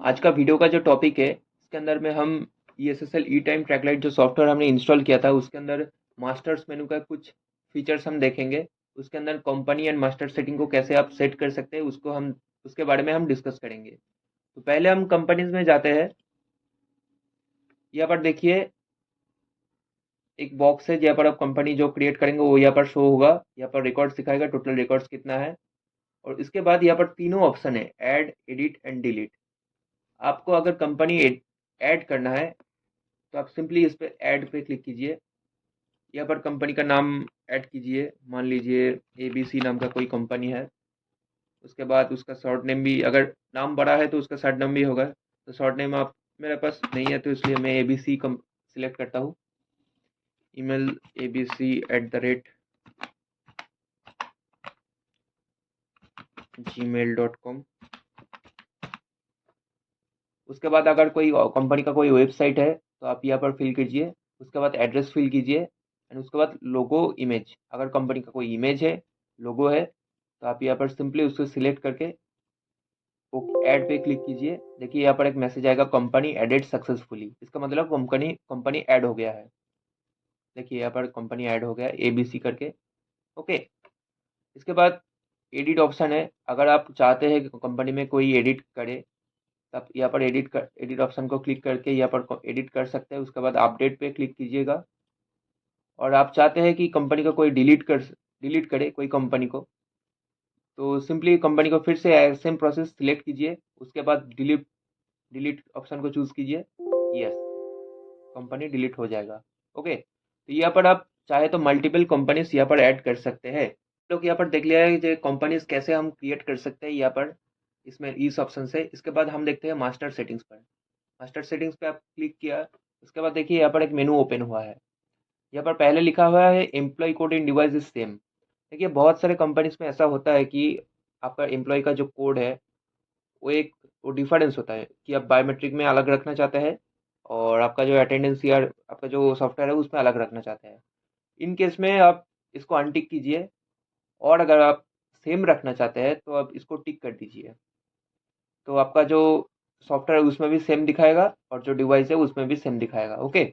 आज का वीडियो का जो टॉपिक है इसके अंदर में हम ESSL ई टाइम ट्रैकलाइट जो सॉफ्टवेयर हमने इंस्टॉल किया था उसके अंदर मास्टर्स मेनू का कुछ फीचर्स हम देखेंगे। उसके अंदर कंपनी एंड मास्टर सेटिंग को कैसे आप सेट कर सकते हैं उसको हम उसके बारे में हम डिस्कस करेंगे। तो पहले हम कंपनीज में जाते हैं। यहाँ पर देखिए एक बॉक्स है जहाँ पर आप कंपनी जो क्रिएट करेंगे वो यहाँ पर शो होगा। यहाँ पर रिकॉर्ड्स दिखाएगा टोटल रिकॉर्ड्स कितना है। और इसके बाद यहाँ पर तीनों ऑप्शन है, ऐड, एडिट एंड डिलीट। आपको अगर कंपनी ऐड करना है तो आप सिंपली इस पे ऐड पे क्लिक कीजिए। यहाँ पर कंपनी का नाम ऐड कीजिए, मान लीजिए ABC नाम का कोई कंपनी है। उसके बाद उसका शॉर्ट नेम भी, अगर नाम बड़ा है तो उसका शॉर्ट नेम भी होगा। तो शॉर्ट नेम आप मेरे पास नहीं है तो इसलिए मैं ABC कम सिलेक्ट करता हूँ। Email abc@gmail.com। उसके बाद अगर कोई कंपनी का कोई वेबसाइट है तो आप यहाँ पर फिल कीजिए। उसके बाद एड्रेस फिल कीजिए एंड उसके बाद लोगो इमेज, अगर कंपनी का कोई इमेज है, लोगो है, तो आप यहाँ पर सिंपली उसको सिलेक्ट करके ऐड पे क्लिक कीजिए। देखिए यहाँ पर एक मैसेज आएगा, कंपनी एडेड सक्सेसफुली। इसका मतलब कंपनी कंपनी ऐड हो गया है। देखिए यहाँ पर कंपनी ऐड हो गया ABC करके। ओके। इसके बाद एडिट ऑप्शन है। अगर आप चाहते हैं कि कंपनी में कोई एडिट करे तो आप यहाँ पर एडिट ऑप्शन को क्लिक करके यहाँ पर एडिट कर सकते हैं। उसके बाद अपडेट पे क्लिक कीजिएगा। और आप चाहते हैं कि कंपनी का कोई डिलीट करे कोई कंपनी को, तो सिंपली कंपनी को फिर से सेम प्रोसेस सिलेक्ट कीजिए। उसके बाद डिलीट डिलीट ऑप्शन को चूज कीजिए। यस, कंपनी डिलीट हो जाएगा। ओके। तो यहाँ पर आप चाहे तो मल्टीपल कंपनीज यहाँ पर ऐड कर सकते हैं। लोग यहाँ पर देख लिया है कि कंपनीज कैसे हम क्रिएट कर सकते हैं। यहाँ पर इसमें इस ऑप्शन से इसके बाद हम देखते हैं मास्टर सेटिंग्स पर। मास्टर सेटिंग्स पे आप क्लिक किया। उसके बाद देखिए यहाँ पर एक मेनू ओपन हुआ है। यहाँ पर पहले लिखा हुआ है employ code in device is same. देखिए बहुत सारे कंपनीज में ऐसा होता है कि आपका एम्प्लॉय का जो कोड है वो एक वो डिफरेंस होता है कि आप बायोमेट्रिक में अलग रखना चाहते हैं और आपका जो अटेंडेंस या आपका जो सॉफ्टवेयर है उसमें अलग रखना चाहते हैं। इन केस में आप इसको अनटिक कीजिए और अगर आप सेम रखना चाहते हैं तो आप इसको टिक कर दीजिए। तो आपका जो सॉफ्टवेयर है उसमें भी सेम दिखाएगा और जो डिवाइस है उसमें भी सेम दिखाएगा। ओके।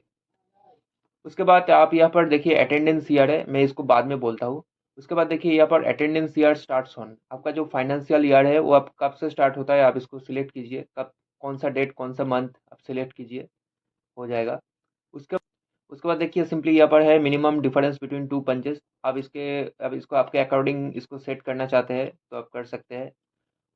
उसके बाद आप यहाँ पर देखिए अटेंडेंस ईयर है, मैं इसको बाद में बोलता हूँ। उसके बाद देखिए यहाँ पर अटेंडेंस ईयर स्टार्ट्स ऑन, आपका जो फाइनेंशियल ईयर है वो आप कब से स्टार्ट होता है आप इसको सिलेक्ट कीजिए। कब, कौन सा डेट, कौन सा मंथ आप सिलेक्ट कीजिए, हो जाएगा। उसके उसके बाद देखिए सिंपली यहाँ पर है minimum difference between two punches. आप इसको आपके अकॉर्डिंग इसको सेट करना चाहते हैं तो आप कर सकते हैं।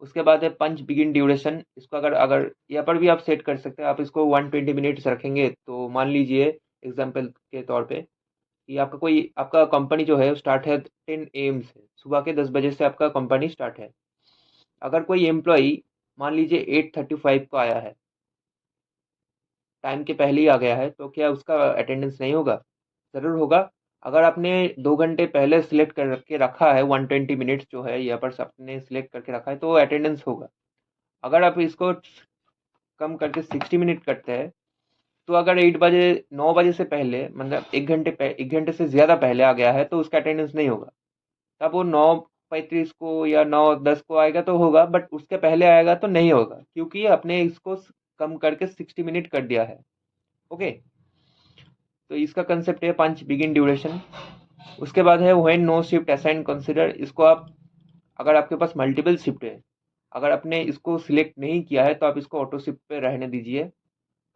उसके बाद है पंच बिगिन ड्यूरेशन। इसको अगर अगर यहाँ पर भी आप सेट कर सकते हैं। आप इसको 120 मिनट्स रखेंगे तो मान लीजिए एग्जाम्पल के तौर पे कि आपका कंपनी जो है वो स्टार्ट है 10 AM से, सुबह के 10 बजे से आपका कंपनी स्टार्ट है। अगर कोई एम्प्लॉई मान लीजिए 8:35 को आया है, टाइम के पहले ही आ गया है, तो क्या उसका अटेंडेंस नहीं होगा? ज़रूर होगा। अगर आपने 2 घंटे पहले सिलेक्ट कर के रखा है, 120 मिनट्स जो है यहाँ पर आपने सिलेक्ट करके रखा है तो अटेंडेंस होगा। अगर आप इसको कम करके 60 मिनट करते हैं तो अगर 8 बजे 9 बजे से पहले, मतलब 1 घंटे से ज़्यादा पहले आ गया है तो उसका अटेंडेंस नहीं होगा। तब वो 9:35 को या 9:10 को आएगा तो होगा, बट उसके पहले आएगा तो नहीं होगा क्योंकि आपने इसको कम करके 60 मिनट कर दिया है। ओके। तो इसका कंसेप्ट है पंच बिगिन ड्यूरेशन। उसके बाद है when no shift assign consider. इसको आप, अगर आपके पास मल्टीपल शिफ्ट है, अगर आपने इसको सिलेक्ट नहीं किया है तो आप इसको ऑटो शिफ्ट पे रहने दीजिए।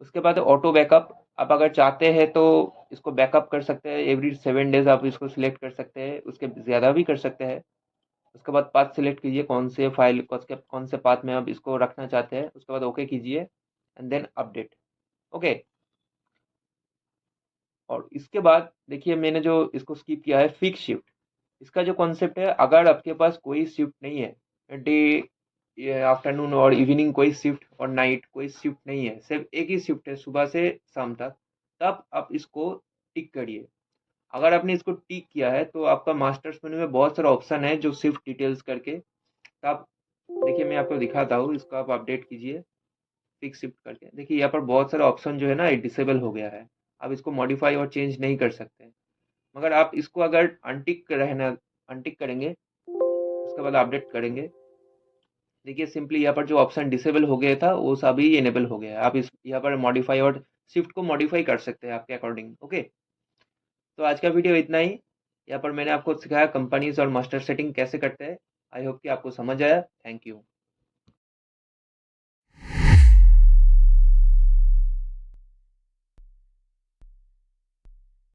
उसके बाद ऑटो बैकअप। आप अगर चाहते हैं तो इसको बैकअप कर सकते हैं, एवरी 7 डेज आप इसको सिलेक्ट कर सकते हैं, उसके ज़्यादा भी कर सकते हैं। उसके बाद पाथ सिलेक्ट कीजिए, कौन से फाइल कौन से पाथ में आप इसको रखना चाहते हैं। उसके बाद ओके कीजिए एंड देन अपडेट। ओके। और इसके बाद देखिए मैंने जो इसको स्किप किया है फिक्स शिफ्ट। इसका जो कॉन्सेप्ट है, अगर आपके पास कोई शिफ्ट नहीं है, डे, आफ्टरनून और इवनिंग कोई शिफ्ट और नाइट कोई शिफ्ट नहीं है, सिर्फ एक ही शिफ्ट है सुबह से शाम तक, तब आप इसको टिक करिए। अगर आपने इसको टिक किया है तो आपका मास्टर्स मेनू में बहुत सारा ऑप्शन है जो शिफ्ट डिटेल्स करके, तो आप देखिए मैं आपको दिखाता हूँ। इसको आप अपडेट कीजिए फिक्स शिफ्ट करके। देखिए यहाँ पर बहुत सारा ऑप्शन जो है ना डिसेबल हो गया है। आप इसको मॉडिफाई और चेंज नहीं कर सकते। मगर आप इसको अगर अनटिक करेंगे, उसके बाद अपडेट करेंगे देखिए सिंपली यहाँ पर जो ऑप्शन डिसेबल हो गया था वो सभी इनेबल हो गया है। आप इस यहाँ पर मॉडिफाई और शिफ्ट को मॉडिफाई कर सकते हैं आपके अकॉर्डिंग। ओके, तो आज का वीडियो इतना ही। यहाँ पर मैंने आपको सिखाया कंपनीज और मास्टर सेटिंग कैसे करते हैं। आई होप कि आपको समझ आया। Thank you.